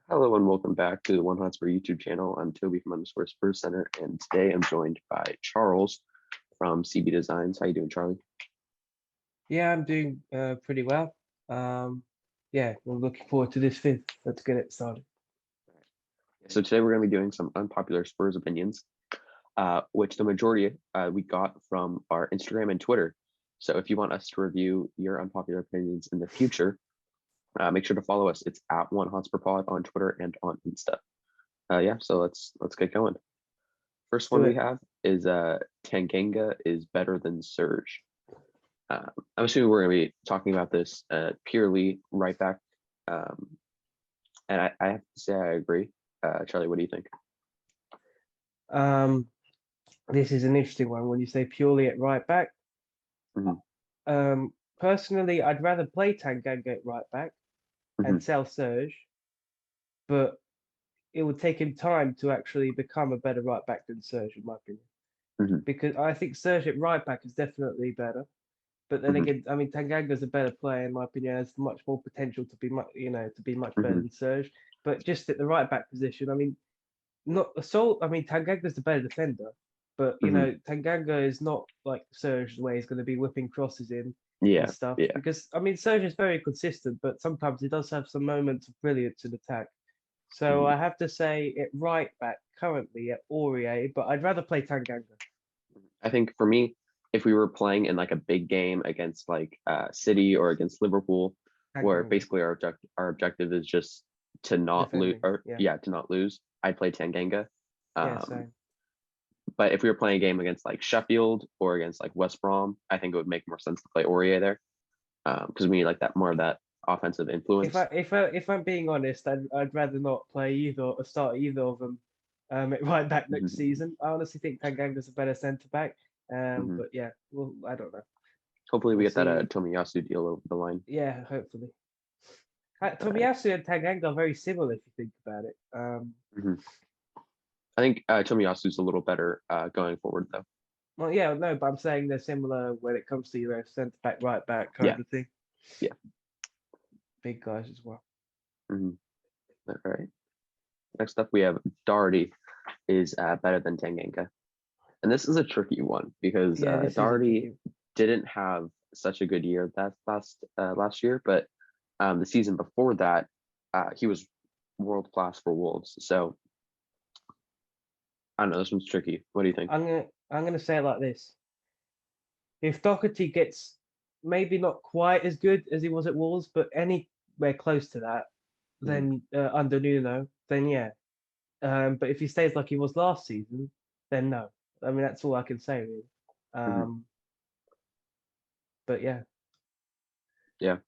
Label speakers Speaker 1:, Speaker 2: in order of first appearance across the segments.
Speaker 1: Hello and welcome back to the One Hotspur YouTube channel. I'm Toby from underscore Spurs Center, and today I'm joined by Charles from CB Designs. How you doing, Charlie?
Speaker 2: Yeah, I'm doing pretty well. Yeah, we're looking forward to this fifth. Let's get it started.
Speaker 1: So today we're going to be doing some unpopular Spurs opinions, which the majority we got from our Instagram and Twitter. So if you want us to review your unpopular opinions in the future, make sure to follow us. It's at One Hotspur Pod on Twitter and on Insta. Yeah, so let's get going. First one
Speaker 2: Do
Speaker 1: we
Speaker 2: it.
Speaker 1: have is Tanganga is better than Surge. I'm assuming we're going to be talking about this purely right back. And I have to say I agree. Charlie, what do you think?
Speaker 2: Um, this is an interesting one. When you say purely at right back,
Speaker 1: Mhm,
Speaker 2: personally, I'd rather play Tanganga at right back
Speaker 1: mhm,
Speaker 2: and sell Serge, but it would take him time to actually become a better right back than Serge, in my opinion.
Speaker 1: mhm,
Speaker 2: Because I think Serge at right back is definitely better. But then
Speaker 1: mhm,
Speaker 2: again, I mean, Tanganga's a better player in my opinion. Has much more potential to be much, to be much better
Speaker 1: mhm,
Speaker 2: than Serge. But just at the right back position, I mean, not so. I mean, Tanganga's the better defender, but
Speaker 1: mhm.
Speaker 2: Tanganga is not like Serge, where he's going to be whipping crosses in and
Speaker 1: Yeah,
Speaker 2: stuff.
Speaker 1: yeah.
Speaker 2: Because I mean, Serge is very consistent, but sometimes he does have some moments of brilliance in attack. So
Speaker 1: Mhm.
Speaker 2: I have to say, at right back currently at Aurier, but I'd rather play Tanganga.
Speaker 1: I think for me, if we were playing in like a big game against like City or against Liverpool, where
Speaker 2: Tanganga
Speaker 1: basically our objective is just to not lose,
Speaker 2: defending,
Speaker 1: or
Speaker 2: yeah,
Speaker 1: yeah, to not lose, I'd play Tanganga.
Speaker 2: yeah,
Speaker 1: Um,
Speaker 2: same.
Speaker 1: but if we were playing a game against like Sheffield or against like West Brom, I think it would make more sense to play Aurier there because we need like that more of that offensive influence.
Speaker 2: If I'm being honest, I'd rather not play either or start either of them at right back next
Speaker 1: Mhm,
Speaker 2: season. I honestly think Tanganga's a better centre back.
Speaker 1: mhm.
Speaker 2: But yeah, well, I don't know.
Speaker 1: Hopefully, we
Speaker 2: We'll
Speaker 1: get that
Speaker 2: see.
Speaker 1: Tomiyasu deal over the line.
Speaker 2: Yeah, hopefully.
Speaker 1: All right.
Speaker 2: Tomiyasu and Tanganga are very similar if you think about it.
Speaker 1: Mhm. I think Tomiyasu's a little better going forward, though.
Speaker 2: Well, yeah, no, but I'm saying they're similar when it comes to centre back, right back
Speaker 1: Yeah,
Speaker 2: kind of thing.
Speaker 1: yeah.
Speaker 2: Big guys as well.
Speaker 1: Mhm. All right. Next up, we have Doherty is better than Tanganga. And this is a tricky one because
Speaker 2: Yeah, this is a
Speaker 1: Doherty
Speaker 2: tricky.
Speaker 1: didn't have such a good year that last year, but the season before that, he was world class for Wolves. So I don't know. This one's tricky. What do you think?
Speaker 2: I'm gonna say it like this. If Doherty gets maybe not quite as good as he was at Wolves, but anywhere close to that,
Speaker 1: Mhm,
Speaker 2: then under Nuno, then yeah. But if he stays like he was last season, then no. I mean, that's all I can say really.
Speaker 1: mhm.
Speaker 2: Um, but yeah,
Speaker 1: Yeah,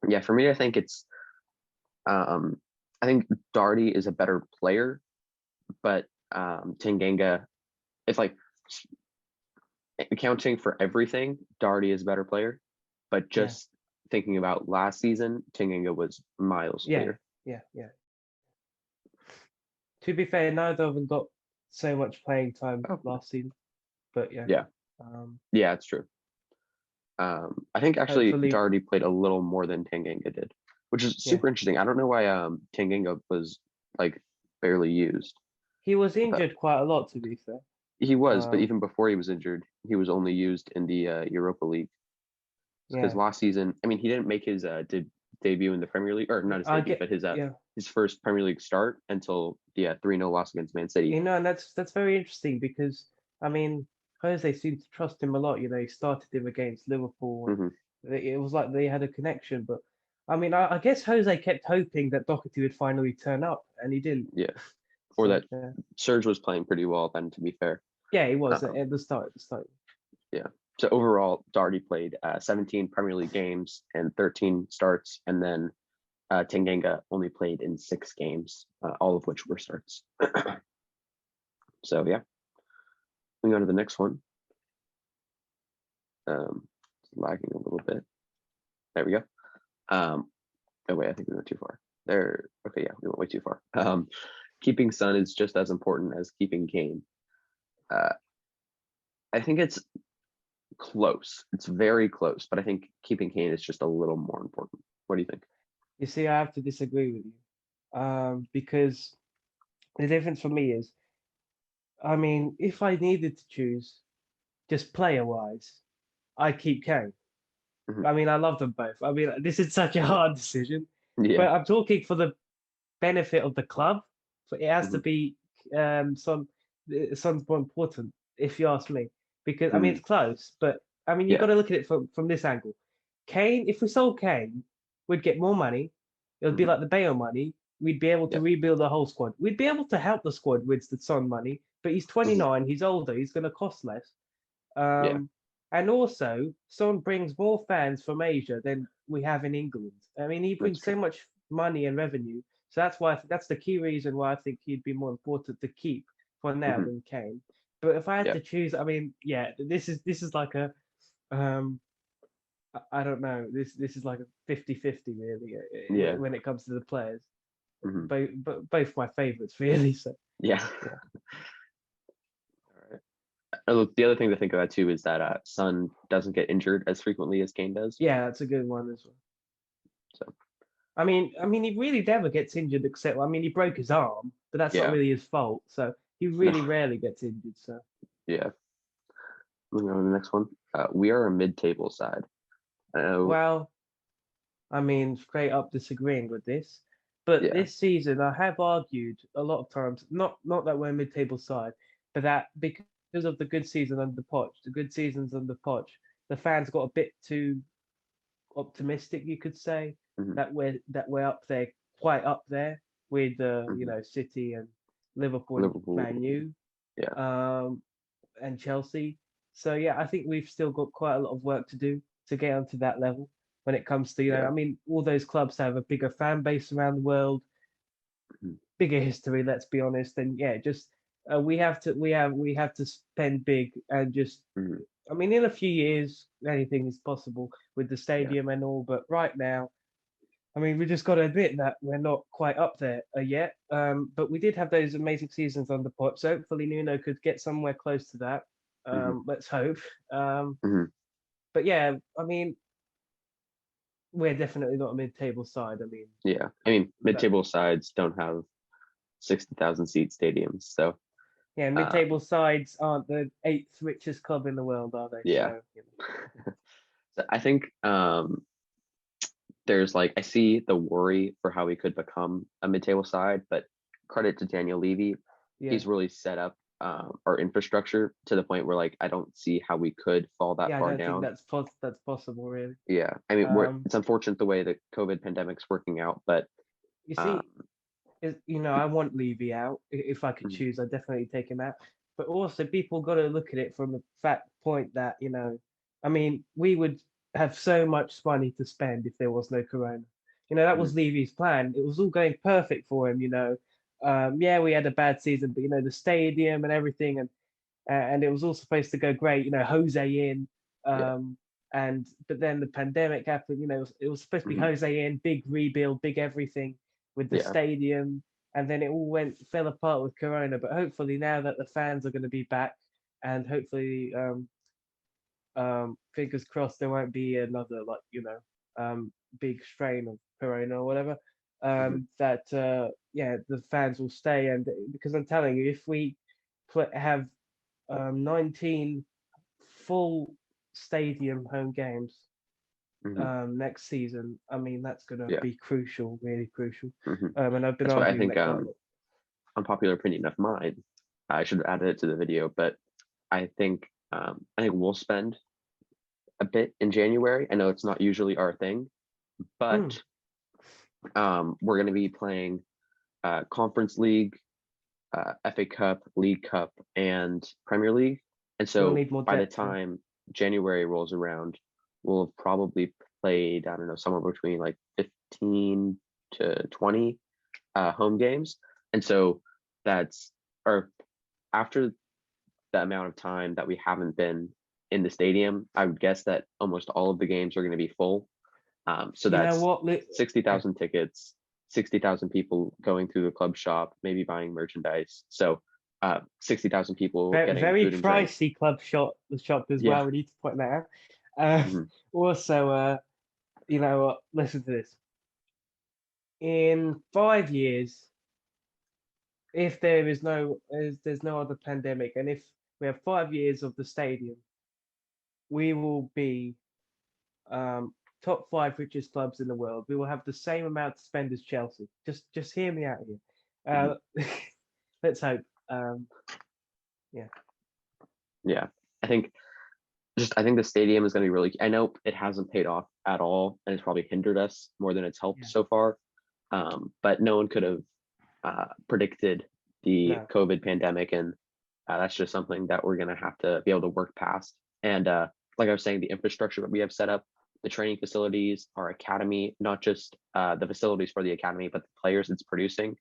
Speaker 1: yeah. For me, I think it's um, I think Doherty is a better player, but Tanganga, it's like accounting for everything, Doherty is a better player, but
Speaker 2: yeah,
Speaker 1: just thinking about last season, Tanganga was miles
Speaker 2: yeah,
Speaker 1: clear.
Speaker 2: yeah. To be fair, neither of them got so much playing time
Speaker 1: Oh,
Speaker 2: last season, but yeah.
Speaker 1: yeah,
Speaker 2: Um,
Speaker 1: yeah, it's true. I think actually
Speaker 2: hopefully,
Speaker 1: Doherty played a little more than Tanganga did, which is
Speaker 2: yeah.
Speaker 1: super interesting. I don't know why Tanganga was like barely used,
Speaker 2: He was
Speaker 1: but
Speaker 2: injured quite a lot, to be fair.
Speaker 1: he was. But
Speaker 2: Um,
Speaker 1: even before he was injured, he was only used in the Europa League because
Speaker 2: yeah.
Speaker 1: last season, I mean, he didn't make his debut in the Premier League, or not his
Speaker 2: I
Speaker 1: debut,
Speaker 2: get,
Speaker 1: but
Speaker 2: yeah.
Speaker 1: his first Premier League start until the 3-0 loss against Man City.
Speaker 2: And that's very interesting because I mean Jose seemed to trust him a lot. He started him against Liverpool, and
Speaker 1: Hmm.
Speaker 2: it was like they had a connection. But I mean, I guess Jose kept hoping that Doherty would finally turn up, and he didn't.
Speaker 1: Yeah, or
Speaker 2: So
Speaker 1: that Serge was playing pretty well then. To be fair,
Speaker 2: yeah, he was
Speaker 1: um,
Speaker 2: at the start. At the start.
Speaker 1: yeah. So overall, Doherty played 17 Premier League games and 13 starts, and then Tanganga only played in 6 games, all of which were starts. So yeah, moving on to the next one. It's lagging a little bit. There we go. Um, oh wait, I think we went too far. There. Okay, yeah, we went way too far. Keeping Sun is just as important as keeping Kane. Uh, I think it's close. It's very close, but I think keeping Kane is just a little more important. What do you think?
Speaker 2: You see, I have to disagree with you. because the difference for me is, I mean, if I needed to choose just player wise, I keep Kane.
Speaker 1: Mhm.
Speaker 2: I mean, I love them both. I mean, this is such a hard decision,
Speaker 1: Yeah.
Speaker 2: but I'm talking for the benefit of the club. So it has to
Speaker 1: Mhm.
Speaker 2: be some more important, if you ask me, because I mean
Speaker 1: Mhm.
Speaker 2: it's close, but I mean you got
Speaker 1: Yeah.
Speaker 2: to look at it from this angle. Kane, if we sold Kane, we'd get more money. It would be
Speaker 1: Mhm.
Speaker 2: like the Bale money. We'd be able to
Speaker 1: Yeah.
Speaker 2: rebuild the whole squad. We'd be able to help the squad with the Son money, but he's
Speaker 1: Mhm.
Speaker 2: 29. He's older. He's going to cost less.
Speaker 1: Yeah.
Speaker 2: And also, Son brings more fans from Asia than we have in England. I mean, he
Speaker 1: That's
Speaker 2: brings
Speaker 1: true.
Speaker 2: so much money and revenue. So that's why that's the key reason why I think he'd be more important to keep for now
Speaker 1: Mhm.
Speaker 2: than Kane. But if I had
Speaker 1: Yeah.
Speaker 2: to choose, I mean, yeah, this is like a um I don't know. This is like a 50-50 really
Speaker 1: Yeah.
Speaker 2: when it comes to the players.
Speaker 1: Mhm.
Speaker 2: Both my favorites really. So
Speaker 1: Yeah.
Speaker 2: yeah,
Speaker 1: All right. Look, the other thing to think about too is that Son doesn't get injured as frequently as Kane does.
Speaker 2: yeah, that's a good one as well.
Speaker 1: So
Speaker 2: I mean, he really never gets injured except, I mean, he broke his arm, but that's not
Speaker 1: yeah.
Speaker 2: really his fault. So he
Speaker 1: No.
Speaker 2: really rarely gets injured. So
Speaker 1: Yeah. Moving on to the next one. We are a mid-table side. I know.
Speaker 2: well, I mean, straight up disagreeing with this, but
Speaker 1: Yeah.
Speaker 2: this season I have argued a lot of times, not that we're a mid-table side, but that because of the good season under Poch, the good seasons under Poch, the fans got a bit too optimistic, you could say,
Speaker 1: Mhm.
Speaker 2: that we're up there, quite up there with
Speaker 1: Mhm.
Speaker 2: City and Liverpool and
Speaker 1: Liverpool.
Speaker 2: Man U,
Speaker 1: Yeah.
Speaker 2: um, and Chelsea. So yeah, I think we've still got quite a lot of work to do to get onto that level when it comes to,
Speaker 1: Yeah.
Speaker 2: I mean, all those clubs have a bigger fan base around the world,
Speaker 1: Mhm.
Speaker 2: bigger history, let's be honest. And yeah, just we have to spend big and just,
Speaker 1: Mhm.
Speaker 2: I mean, in a few years anything is possible with the
Speaker 1: Yeah.
Speaker 2: stadium and all, but right now, I mean, we just got to admit that we're not quite up there yet. But we did have those amazing seasons on the pot, so hopefully Nuno could get somewhere close to that.
Speaker 1: Mhm.
Speaker 2: Let's hope. Um,
Speaker 1: Mhm.
Speaker 2: but yeah, I mean, we're definitely not a mid-table side. I mean,
Speaker 1: Yeah. I mean,
Speaker 2: that
Speaker 1: mid-table sides don't have 60,000 seat stadiums, so
Speaker 2: yeah,
Speaker 1: um,
Speaker 2: mid-table sides aren't the eighth richest club in the world, are they?
Speaker 1: yeah.
Speaker 2: So
Speaker 1: So I think there's like I see the worry for how we could become a mid-table side, but credit to Daniel Levy,
Speaker 2: yeah,
Speaker 1: he's really set up our infrastructure to the point where like I don't see how we could fall that
Speaker 2: yeah, I
Speaker 1: far
Speaker 2: don't think
Speaker 1: down.
Speaker 2: that's possible really.
Speaker 1: Yeah, I mean,
Speaker 2: Um,
Speaker 1: it's unfortunate the way the COVID pandemic's working out, but
Speaker 2: you
Speaker 1: um,
Speaker 2: see, I want Levy out. If I could
Speaker 1: mhm,
Speaker 2: choose, I'd definitely take him out. But also, people got to look at it from the fact point that, I mean, we would have so much money to spend if there was no Corona. That
Speaker 1: mhm,
Speaker 2: was Levy's plan. It was all going perfect for him. Yeah, we had a bad season, but the stadium and everything, and it was all supposed to go great. Jose in,
Speaker 1: yeah,
Speaker 2: um, and but then the pandemic happened. It was supposed to be
Speaker 1: mhm,
Speaker 2: Jose in, big rebuild, big everything with the
Speaker 1: yeah,
Speaker 2: stadium, and then it all fell apart with Corona. But hopefully now that the fans are going to be back, and hopefully, fingers crossed, there won't be another big strain of Corona or whatever.
Speaker 1: mhm,
Speaker 2: That yeah, the fans will stay, and because I'm telling you, if we have 19 full stadium home games
Speaker 1: mhm,
Speaker 2: next season. I mean, that's going to
Speaker 1: yeah.
Speaker 2: be crucial, really crucial.
Speaker 1: Mhm.
Speaker 2: And I've been
Speaker 1: That's why I
Speaker 2: arguing
Speaker 1: think
Speaker 2: that quite a lot.
Speaker 1: unpopular opinion of mine. I should have added it to the video, but I think we'll spend a bit in January. I know it's not usually our thing,
Speaker 2: Mm,
Speaker 1: but we're going to be playing Conference League, FA Cup, League Cup, and Premier League. And
Speaker 2: we'll
Speaker 1: so
Speaker 2: need more
Speaker 1: by the
Speaker 2: depth. Yeah.
Speaker 1: time January rolls around, we'll have probably played, I don't know, somewhere between like 15 to 20 home games. And so that's, or after the amount of time that we haven't been in the stadium, I would guess that almost all of the games are going to be full. So
Speaker 2: You know
Speaker 1: that's
Speaker 2: what? Yeah.
Speaker 1: 60,000 tickets, 60,000 people going through the club shop, maybe buying merchandise. So 60,000 people
Speaker 2: Very,
Speaker 1: getting
Speaker 2: very
Speaker 1: food and drink.
Speaker 2: pricey the shop as
Speaker 1: Yeah.
Speaker 2: well. We need to point that out. Uh,
Speaker 1: Mhm.
Speaker 2: also, you know what? Listen to this. in 5 years, if there's no other pandemic, and if we have 5 years of the stadium, we will be top 5 richest clubs in the world. We will have the same amount to spend as Chelsea. Just hear me out here. Let's hope. Yeah.
Speaker 1: Yeah, I think I think the stadium is going to be really. I know it hasn't paid off at all, and it's probably hindered us more than it's helped
Speaker 2: Yeah.
Speaker 1: so far. But no one could have predicted the
Speaker 2: No.
Speaker 1: COVID pandemic, and that's just something that we're going to have to be able to work past. And like I was saying, the infrastructure that we have set up, the training facilities, our academy, not just the facilities for the academy, but the players it's producing.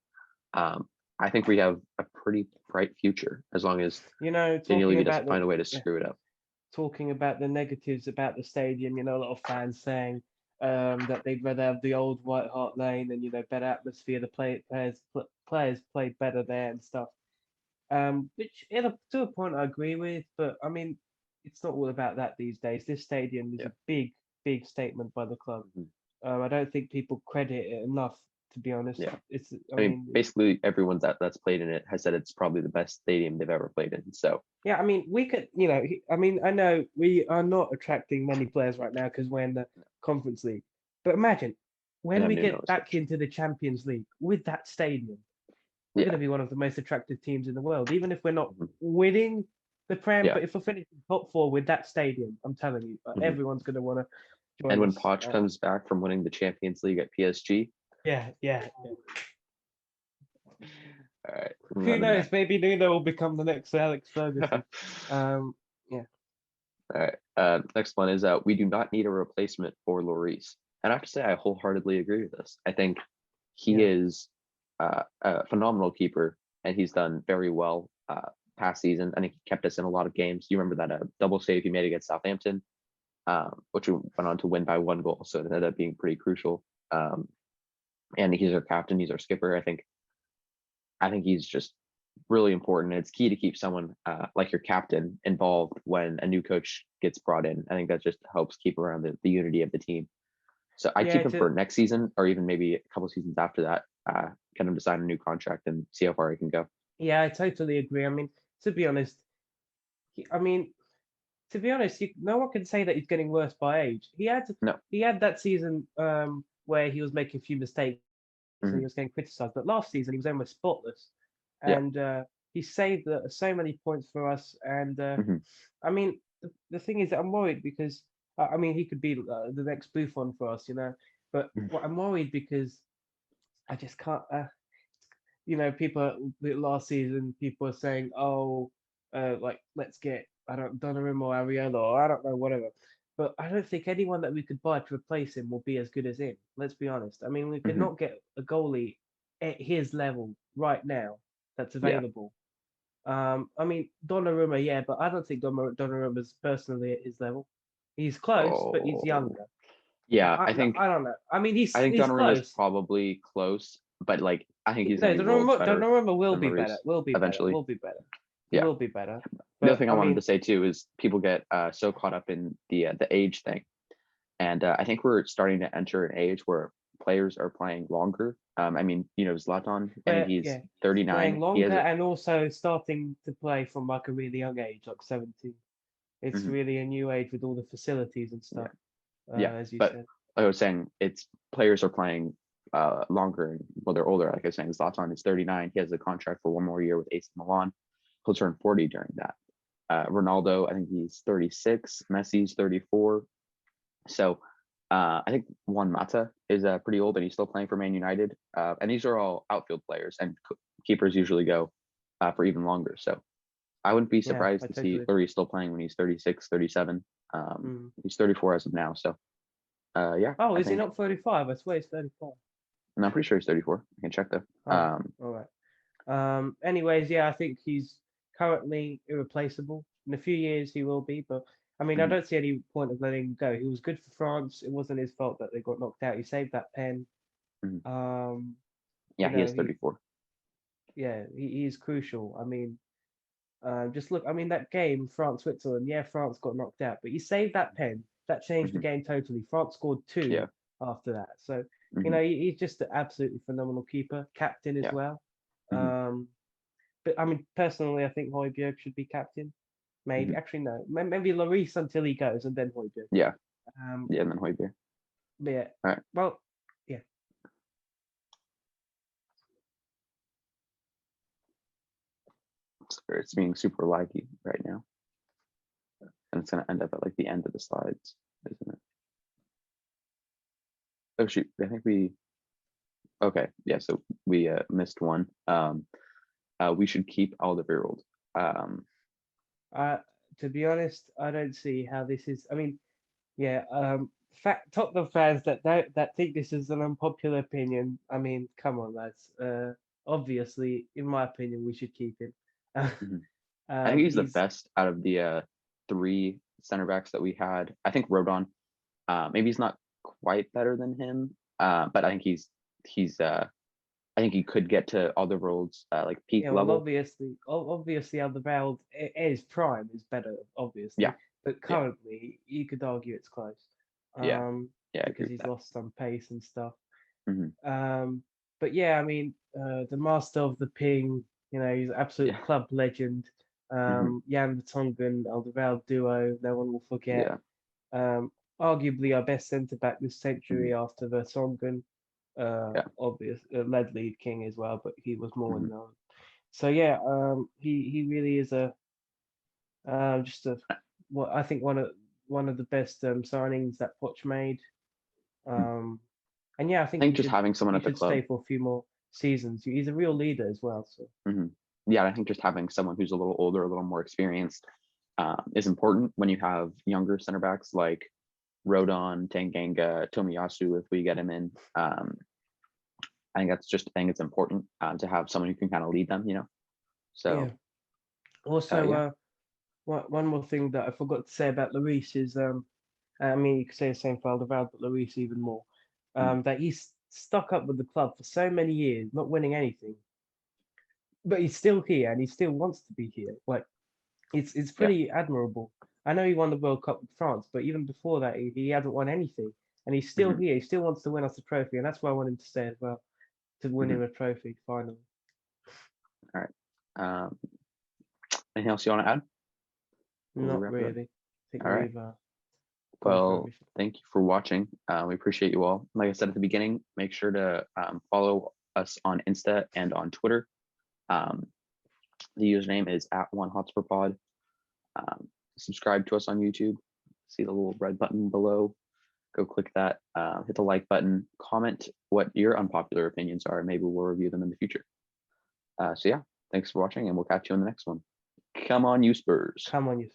Speaker 1: I think we have a pretty bright future as long as Daniel
Speaker 2: Talking
Speaker 1: Levy
Speaker 2: about
Speaker 1: doesn't find a way to screw it up.
Speaker 2: talking about the negatives about the stadium, a lot of fans saying that they'd rather have the old White Hart Lane and better atmosphere. The players played better there and stuff. Which to a point I agree with, but I mean, it's not all about that these days. This stadium is
Speaker 1: Yeah.
Speaker 2: a big statement by the club.
Speaker 1: Mhm.
Speaker 2: I don't think people credit it enough, to be honest.
Speaker 1: Yeah.
Speaker 2: I
Speaker 1: I mean,
Speaker 2: mean,
Speaker 1: basically everyone that's played in it has said it's probably the best stadium they've ever played in. So
Speaker 2: yeah, I mean, we could, I mean, I know we are not attracting many players right now because we're in the Conference League. But imagine when
Speaker 1: and
Speaker 2: we
Speaker 1: I'm
Speaker 2: get back into the Champions League with that stadium, we're going
Speaker 1: yeah,
Speaker 2: to be one of the most attractive teams in the world, even if we're not
Speaker 1: Mhm.
Speaker 2: winning the Prem.
Speaker 1: Yeah.
Speaker 2: But if we're finishing top 4 with that stadium, I'm telling you,
Speaker 1: Mhm.
Speaker 2: everyone's going to want to
Speaker 1: And
Speaker 2: join
Speaker 1: when
Speaker 2: us.
Speaker 1: Poch comes back from winning the Champions League at PSG,
Speaker 2: Yeah.
Speaker 1: all right,
Speaker 2: Who
Speaker 1: running
Speaker 2: knows?
Speaker 1: that.
Speaker 2: Maybe Nuno will become the next Alex Ferguson. Yeah.
Speaker 1: All right. Next one is we do not need a replacement for Lloris. And I have to say, I wholeheartedly agree with this. I think he
Speaker 2: Yeah.
Speaker 1: is a phenomenal keeper, and he's done very well past season. I think he kept us in a lot of games. You remember that double save he made against Southampton, which we went on to win by 1 goal. So it ended up being pretty crucial. And he's our captain. He's our skipper. I think he's just really important. It's key to keep someone like your captain involved when a new coach gets brought in. I think that just helps keep around the unity of the team. So I'd
Speaker 2: Yeah.
Speaker 1: keep him for next season or even maybe a couple seasons after that. Get him to sign a new contract and see how far he can go.
Speaker 2: Yeah, I totally agree. I mean, to be honest, I mean, no one can say that he's getting worse by age.
Speaker 1: No.
Speaker 2: He had that season where he was making a few mistakes and he
Speaker 1: Mhm.
Speaker 2: was getting criticised. But last season he was almost spotless,
Speaker 1: Yeah.
Speaker 2: and he saved so many points for us. And
Speaker 1: hmm
Speaker 2: I mean, the thing is that I'm worried because I mean he could be the next Buffon for us, But I'm worried because I just can't. People last season people are saying, oh, like let's get I don't Donnarumma or Ariel or I don't know whatever. But I don't think anyone that we could buy to replace him will be as good as him. Let's be honest. I mean, we could
Speaker 1: hmm
Speaker 2: not get a goalie at his level right now that's
Speaker 1: Yeah.
Speaker 2: available. I mean Donnarumma, yeah, but I don't think Donnarumma's personally at his level. He's close, but he's
Speaker 1: Oh.
Speaker 2: younger.
Speaker 1: Yeah.
Speaker 2: No, I don't know. I mean,
Speaker 1: I think
Speaker 2: he's
Speaker 1: Donnarumma is
Speaker 2: close.
Speaker 1: probably close, but like I think he's
Speaker 2: No,
Speaker 1: going to be worlds better
Speaker 2: Donnarumma will
Speaker 1: than
Speaker 2: be better.
Speaker 1: Lloris
Speaker 2: Will be better.
Speaker 1: eventually.
Speaker 2: Will be better. He
Speaker 1: Yeah.
Speaker 2: will be better.
Speaker 1: The other
Speaker 2: But
Speaker 1: thing I
Speaker 2: I
Speaker 1: wanted to
Speaker 2: mean,
Speaker 1: say too is people get so caught up in the age thing, and I think we're starting to enter an age where players are playing longer. I mean, Zlatan. I think
Speaker 2: but
Speaker 1: he's
Speaker 2: yeah, playing
Speaker 1: 39. He has
Speaker 2: longer and also starting to play from like a really young age, like 17. It's
Speaker 1: mhm,
Speaker 2: really a new age with all the facilities and
Speaker 1: yeah,
Speaker 2: stuff,
Speaker 1: yeah.
Speaker 2: as you
Speaker 1: But
Speaker 2: said.
Speaker 1: like I was saying, it's players are playing longer. Well, they're older. Like I was saying, Zlatan is 39. He has a contract for 1 more year with AC Milan. He'll turn 40 during that. Ronaldo, I think he's 36. Messi's 34. So I think Juan Mata is pretty old and he's still playing for Man United. And these are all outfield players, and keepers usually go for even longer. So I wouldn't be
Speaker 2: Yeah,
Speaker 1: surprised
Speaker 2: I
Speaker 1: to see
Speaker 2: totally agree.
Speaker 1: Lurie still playing when he's 36, 37.
Speaker 2: Mm.
Speaker 1: He's 34 as of now. So yeah,
Speaker 2: Oh,
Speaker 1: I
Speaker 2: is he
Speaker 1: think,
Speaker 2: not 35? I swear he's 35.
Speaker 1: and I'm pretty sure he's 34. I can check though.
Speaker 2: Oh, all right. Anyways, yeah, I think he's currently irreplaceable. In a few years, he will be, but I mean, I
Speaker 1: mhm,
Speaker 2: don't see any point of letting him go. He was good for France. It wasn't his fault that they got knocked out. He saved that pen.
Speaker 1: mhm.
Speaker 2: Um,
Speaker 1: Yeah, he is 34.
Speaker 2: he is crucial. I mean, just look. I mean, that game, France Switzerland. Yeah, France got knocked out, but he saved that pen. That changed the
Speaker 1: hmm
Speaker 2: game totally. France scored two
Speaker 1: Yeah.
Speaker 2: after that. So You know, he's just an absolutely phenomenal keeper, captain as
Speaker 1: Yeah.
Speaker 2: well.
Speaker 1: Mhm.
Speaker 2: But I mean, personally, I think Højbjerg should be captain. Maybe,
Speaker 1: Mhm.
Speaker 2: actually, no, maybe Lloris until he goes, and then Højbjerg.
Speaker 1: Yeah.
Speaker 2: Um,
Speaker 1: Yeah. And then Højbjerg.
Speaker 2: but yeah,
Speaker 1: All right.
Speaker 2: well, yeah,
Speaker 1: It's being super laggy right now, and it's gonna end up at like the end of the slides, isn't it? Oh shoot! I think we. Okay. Yeah. So we missed one. We should keep Alderweireld. Um,
Speaker 2: uh, to be honest, I don't see how this is. I mean, yeah, Tottenham fans that think this is an unpopular opinion. I mean, come on, lads. Obviously, in my opinion, we should keep him.
Speaker 1: mhm. I think he's the
Speaker 2: He's
Speaker 1: best out of the three center backs that we had. I think Rodon. Maybe he's not quite better than him, but I think he's. I think he could get to Alderweireld's like peak
Speaker 2: Yeah, well,
Speaker 1: level.
Speaker 2: obviously, Alderweireld is prime is better, obviously,
Speaker 1: Yeah.
Speaker 2: but
Speaker 1: Yeah.
Speaker 2: currently you could argue it's close,
Speaker 1: Yeah. Yeah. I agree
Speaker 2: because
Speaker 1: with
Speaker 2: he's
Speaker 1: that.
Speaker 2: lost some pace and stuff.
Speaker 1: Hmm.
Speaker 2: But yeah, I mean, the master of the ping, you know, he's an absolute
Speaker 1: Yeah.
Speaker 2: club legend.
Speaker 1: Hmm.
Speaker 2: Jan Vertonghen, Alderweireld duo, no one will forget.
Speaker 1: Yeah.
Speaker 2: Um, Arguably our best centre back this
Speaker 1: Hmm.
Speaker 2: century after Vertonghen.
Speaker 1: Yeah.
Speaker 2: Obvious led lead king as well, but he was more
Speaker 1: Hmm.
Speaker 2: known. So yeah, he really is a just a what I think one of the best signings that Poch made. Um, and yeah, I
Speaker 1: I
Speaker 2: think
Speaker 1: think just having someone
Speaker 2: he
Speaker 1: at the
Speaker 2: should
Speaker 1: club.
Speaker 2: stay for a few more seasons. He's a real leader as well. So
Speaker 1: Hmm. Yeah, I think just having someone who's a little older, a little more experienced, is important when you have younger center backs like Rodon, Tanganga, Tomiyasu. If we get him in, I think that's just a thing. It's important to have someone who can kind of lead them.
Speaker 2: yeah.
Speaker 1: So
Speaker 2: Also,
Speaker 1: yeah.
Speaker 2: one more thing that I forgot to say about Lloris is I mean you could say the same for Alderweireld, but Lloris even more.
Speaker 1: Mhm.
Speaker 2: That he's stuck up with the club for so many years, not winning anything, but he's still here and he still wants to be here. Like it's
Speaker 1: Yeah.
Speaker 2: pretty admirable. I know he won the World Cup with France, but even before that, he hasn't won anything, and he's still
Speaker 1: Hmm.
Speaker 2: here. He still wants to win us a trophy, and that's why I want him to stay as well, to win
Speaker 1: Hmm.
Speaker 2: him a trophy finally.
Speaker 1: All right. Um, anything else you want to add? Before we
Speaker 2: Not
Speaker 1: wrap it up.
Speaker 2: really. I think
Speaker 1: All right.
Speaker 2: we've gone through
Speaker 1: Well,
Speaker 2: everything.
Speaker 1: thank you for watching. We appreciate you all. Like I said at the beginning, make sure to follow us on Insta and on Twitter. Um, the username is @OneHotspurPod. Um, subscribe to us on YouTube. See the little red button below. Go click that. Hit the like button. Comment what your unpopular opinions are. Maybe we'll review them in the future. So yeah, thanks for watching, and we'll catch you in the next one. Come on, you Spurs.
Speaker 2: Come on, you.